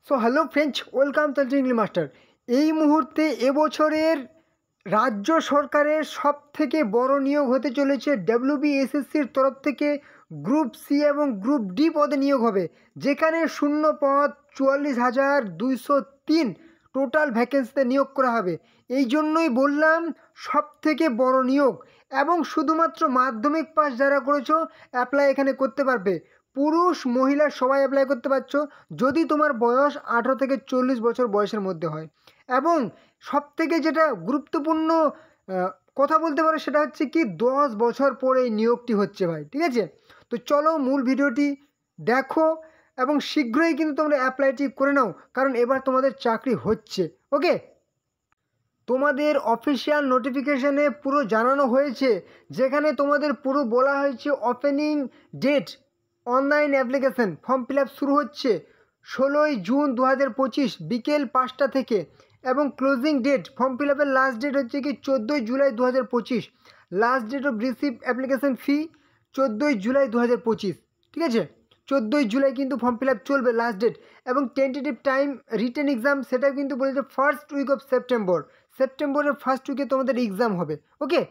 So hello friends, welcome to English master. এই মুহূর্তে এবছরের রাজ্য সরকারের সবথেকে বড় নিয়োগ হতে চলেছে ডব্লিউবিএসএসসির তরফ থেকে গ্রুপ সি এবং গ্রুপ ডি পদে নিয়োগ হবে, যেখানে শূন্য পদ 44,203 টোটাল ভ্যাকেন্সিতে নিয়োগ করা হবে। এই জন্যই বললাম সবথেকে বড় নিয়োগ, এবং শুধুমাত্র মাধ্যমিক পাস যারা করেছো অ্যাপ্লাই এখানে করতে পারবে। পুরুষ মহিলা সবাই অ্যাপ্লাই করতে পারছো যদি তোমার বয়স 18 থেকে 40 বছর বয়সের মধ্যে হয়। এবং সবথেকে যেটা গুরুত্বপূর্ণ কথা বলতে পারো সেটা হচ্ছে কি 10 বছর পরে এই নিয়োগটি হচ্ছে ভাই, ঠিক আছে? তো চলো মূল ভিডিওটি দেখো এবং শীঘ্রই কিন্তু তোমরা অ্যাপ্লাইটি করে নাও, কারণ এবার তোমাদের চাকরি হচ্ছে। ওকে, তোমাদের অফিসিয়াল নোটিফিকেশানে পুরো জানানো হয়েছে, যেখানে তোমাদের পুরো বলা হয়েছে opening date online application form fill up শুরু হচ্ছে 16ই জুন 2025 বিকেল 5টা থেকে, এবং ক্লোজিং ডেট ফর্ম ফিল আপের লাস্ট ডেট হচ্ছে কি 14ই July 2025। Last date of receive application fee 14ই জুলাই 2025, ঠিক আছে? 14ই জুলাই কিন্তু ফর্ম ফিল আপ চলবে লাস্ট ডেট, এবং টেন্টেটিভ টাইম রিটেন এক্সাম সেটাও কিন্তু বলেছে ফার্স্ট উইক অফ সেপ্টেম্বরের ফার্স্ট উইকে তোমাদের এক্সাম হবে। ওকে,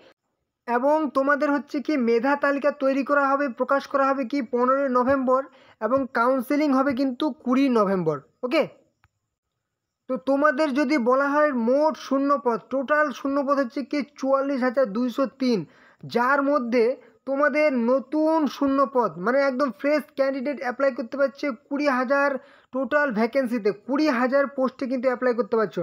এবং তোমাদের হচ্ছে কি মেধা তালিকা তৈরি করা হবে, প্রকাশ করা হবে কি 15ই নভেম্বর, এবং কাউন্সেলিং হবে কিন্তু 20 নভেম্বর। ওকে, তো তোমাদের যদি বলা হয় মোট শূন্যপদ, টোটাল শূন্যপদ হচ্ছে কি 44,203, যার মধ্যে তোমাদের নতুন শূন্যপদ মানে একদম ফ্রেশ ক্যান্ডিডেট অ্যাপ্লাই করতে পারছে 20,000 টোটাল ভ্যাকেন্সিতে, 20,000 পোস্টে কিন্তু অ্যাপ্লাই করতে পারছো।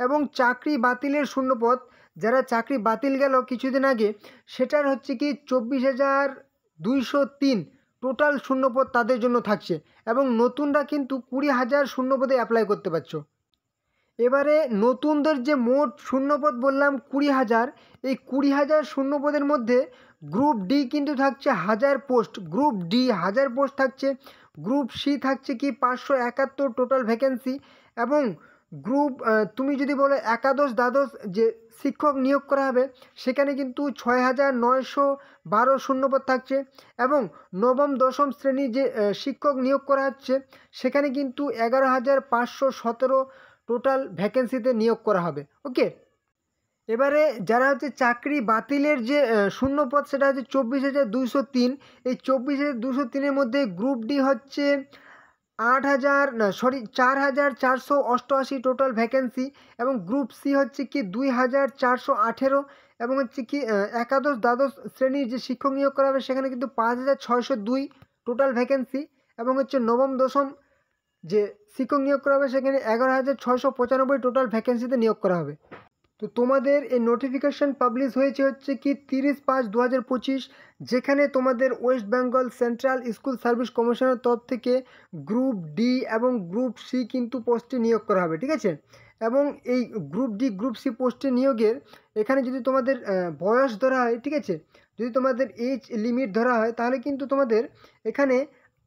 এবং চাকরি বাতিলের শূন্যপদ, যারা চাকরি বাতিল গেল কিছুদিন আগে, সেটার হচ্ছে কি 24,203 টোটাল শূন্যপদ তাদের জন্য থাকছে, এবং নতুনরা কিন্তু 20,000 শূন্যপদে অ্যাপ্লাই করতে পারছো। এবারে নতুনদের যে মোট শূন্যপদ বললাম 20,000, এই 20,000 শূন্যপদের মধ্যে গ্রুপ ডি কিন্তু থাকছে 1000 পোস্ট, গ্রুপ ডি 1000 পোস্ট থাকছে, গ্রুপ সি থাকছে কি 571 টোটাল ভ্যাকেন্সি, এবং গ্রুপ তুমি যদি বলো একাদশ দ্বাদশ যে শিক্ষক নিয়োগ করা হবে সেখানে কিন্তু 6,912 শূন্যপদ থাকছে, এবং নবম দশম শ্রেণীর যে শিক্ষক নিয়োগ করা হচ্ছে সেখানে কিন্তু 11,517 টোটাল ভ্যাকেন্সিতে নিয়োগ করা হবে। ওকে, এবারে যারা হচ্ছে চাকরি বাতিলের যে শূন্যপদ সেটা হচ্ছে 24,203, এই 24,203-এর মধ্যে গ্রুপ ডি হচ্ছে 4,488 টোটাল ভ্যাকেন্সি, এবং গ্রুপ সি হচ্ছে কি 2,418, এবং হচ্ছে কি একাদশ দ্বাদশ শ্রেণীর যে শিক্ষক নিয়োগ করা হবে সেখানে কিন্তু 5,602 টোটাল ভ্যাকেন্সি, এবং হচ্ছে নবম দশম যে শিক্ষক নিয়োগ করা হবে সেখানে 11,695 টোটাল ভ্যাকেন্সিতে নিয়োগ করা হবে। তো তোমাদের এই নোটিফিকেশান পাবলিশ হয়েছে হচ্ছে কি 30/5/2025, যেখানে তোমাদের West Bengal central school service কমিশনের তরফ থেকে গ্রুপ ডি এবং গ্রুপ সি কিন্তু পোস্টে নিয়োগ করা হবে, ঠিক আছে? এবং এই গ্রুপ ডি গ্রুপ সি পোস্টে নিয়োগের এখানে যদি তোমাদের বয়স ধরা হয়, ঠিক আছে, যদি তোমাদের এজ লিমিট ধরা হয় তাহলে কিন্তু তোমাদের এখানে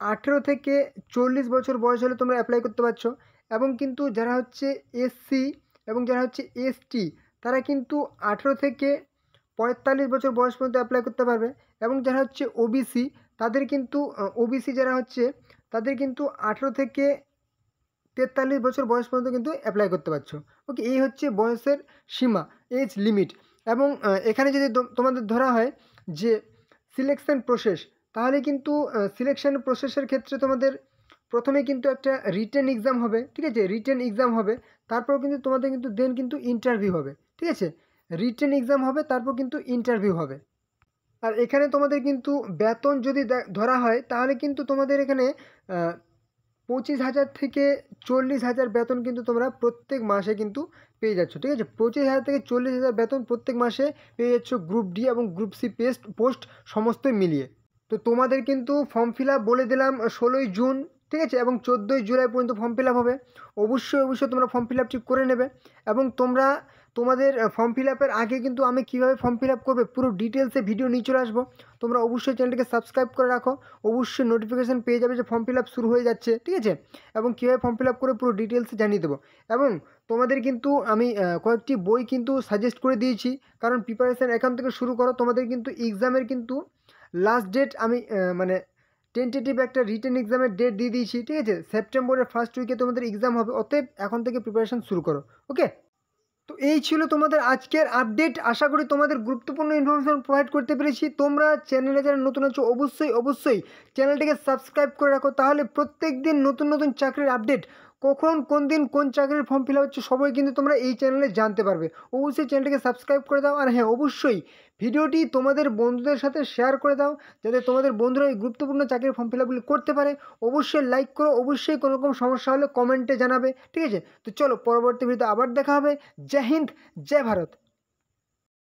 18 থেকে 40 বছর বয়স হলে তোমরা অ্যাপ্লাই করতে পারছো, এবং কিন্তু যারা হচ্ছে এসসি এবং যারা হচ্ছে এসটি তারা কিন্তু 18 থেকে 45 বছর বয়স পর্যন্ত অ্যাপ্লাই করতে পারবে, এবং যারা হচ্ছে ওবিসি তাদের কিন্তু ওবিসি যারা হচ্ছে তাদের কিন্তু 18 থেকে 43 বছর বয়স পর্যন্ত কিন্তু অ্যাপ্লাই করতে পারছো। ওকে, এই হচ্ছে বয়সের সীমা, এজ লিমিট। এবং এখানে যদি তোমাদের ধরা হয় যে সিলেকশন প্রসেস, তাহলে কিন্তু সিলেকশন প্রসেসের ক্ষেত্রে তোমাদের প্রথমে কিন্তু একটা রিটেন এক্সাম হবে, ঠিক আছে? রিটেন এক্সাম হবে, তারপর কিন্তু তোমাদের কিন্তু দেন কিন্তু ইন্টারভিউ হবে, ঠিক আছে? রিটেন এক্সাম হবে, তারপর কিন্তু ইন্টারভিউ হবে। আর এখানে তোমাদের কিন্তু বেতন যদি ধরা হয় তাহলে কিন্তু তোমাদের এখানে 25,000 থেকে 40,000 বেতন কিন্তু তোমরা প্রত্যেক মাসে কিন্তু পেয়ে যাচ্ছ, ঠিক আছে? 25,000 থেকে 40,000 বেতন প্রত্যেক মাসে পেয়ে যাচ্ছ গ্রুপ ডি এবং গ্রুপ সি পোস্ট সমস্তই মিলিয়ে। তো তোমাদের কিন্তু ফর্ম ফিল আপ বলে দিলাম 16ই জুন, ঠিক আছে, এবং 14ই জুলাই পর্যন্ত ফর্ম ফিল আপ হবে। অবশ্যই তোমরা ফর্ম ফিল আপটি করে নেবে, এবং তোমাদের ফর্ম ফিল আপের আগে কিন্তু আমি কীভাবে ফর্ম ফিল আপ করবে পুরো ডিটেলসে ভিডিও নিয়ে চলে আসবো। তোমরা অবশ্যই চ্যানেলটিকে সাবস্ক্রাইব করে রাখো, অবশ্যই নোটিফিকেশান পেয়ে যাবে যে ফর্ম ফিল আপ শুরু হয়ে যাচ্ছে, ঠিক আছে? এবং কীভাবে ফর্ম ফিল আপ করে পুরো ডিটেলসে জানিয়ে দেবো। এবং তোমাদের কিন্তু আমি কয়েকটি বই কিন্তু সাজেস্ট করে দিয়েছি, কারণ প্রিপারেশান এখান থেকে শুরু করো। তোমাদের কিন্তু এক্সামের কিন্তু লাস্ট ডেট আমি মানে টেন্টেটিভ একটা রিটেন এক্সামের ডেট দিয়ে দিয়েছি, ঠিক আছে? সেপ্টেম্বরের ফার্স্ট উইকে তোমাদের এক্সাম হবে, অতএব এখন থেকে প্রিপারেশন শুরু করো। ওকে, তো এই ছিল তোমাদের আজকের আপডেট। আশা করি তোমাদের গুরুত্বপূর্ণ ইনফরমেশন প্রোভাইড করতে পেরেছি। তোমরা চ্যানেলে যারা নতুন আছো অবশ্যই চ্যানেলটিকে সাবস্ক্রাইব করে রাখো, তাহলে প্রত্যেক দিন নতুন নতুন চাকরির আপডেট, কখন কোন দিন কোন চাকরির ফর্ম ফিল আপ হচ্ছে সবাই কিন্তু তোমরা এই চ্যানেলে জানতে পারবে। অবশ্যই চ্যানেলটিকে সাবস্ক্রাইব করে দাও। আর হ্যাঁ, অবশ্যই ভিডিওটি তোমাদের বন্ধুদের সাথে শেয়ার করে দাও, যাতে তোমাদের বন্ধুরা এই গুরুত্বপূর্ণ চাকরির ফর্ম ফিল আপগুলি করতে পারে। অবশ্যই লাইক করো, অবশ্যই কোনো রকম সমস্যা হলে কমেন্টে জানাবে, ঠিক আছে? তো চলো পরবর্তী ভিডিওতে আবার দেখা হবে। জয় হিন্দ, জয় ভারত।